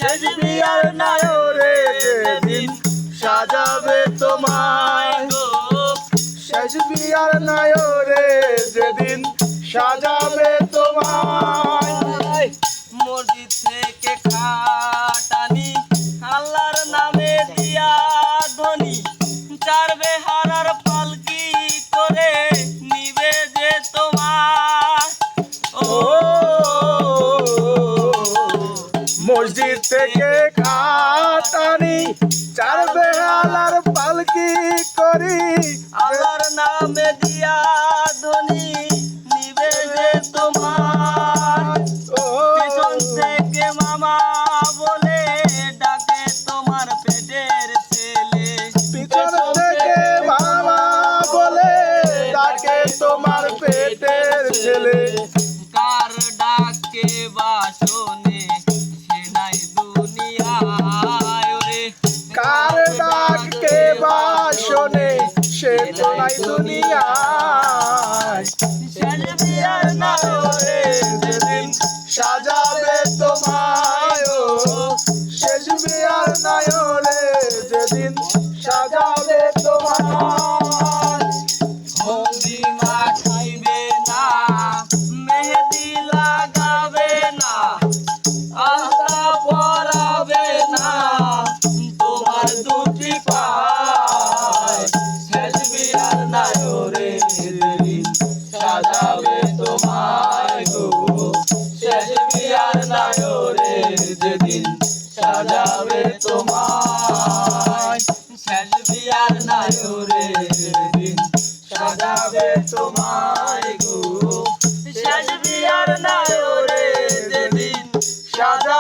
শেষ বিয়ার নায়রে যেদিন সাজাবে তোমায় গো, শেষ বিয়ার নায়রে যেদিন সাজাবে তোমায়। মসজিদ থেকে খাটানি আল্লাহর নামে দিয়া ধ্বনি, চার বেহারার পালকি করে নিবে যে তোমার। ও মসজিদ থেকে খাটানি চার বেহালার পালকি করি আল্লাহর নামে দিয়া ধ্বনি নিবে যে তোমার। ও পিছন থেকে মামা বলে ডাকে তোমার পেটের ছেলে, পিছন থেকে মামা বলে ডাকে তোমার পেটের ছেলে। কার ডাকে বাসনে সে নাই দুনিয়ায় রে, কার ডাকে বাসনে সে তো নাই দুনিয়ায়। শেষ বিয়ার নায়রে যেদিন সাজাবে তোমায় ও, শেষ বিয়ার নায়রে যেদিন সাজাবে তোমায়। হলদি মাখাইবে না, মেহেদি লাগাবে না, আলতা পরাবে না তোমার দুটি পায়। শেষ বিয়ার নায়রে যেদিন সাজাবে তোমায় গো, শেষ বিয়ার নায়রে যেদিন সাজাবে তোমায়। শেষ বিয়ার নায়রে যেদিন সাজাবে তোমায় গো, শেষ বিয়ার নায়রে যেদিন সাজা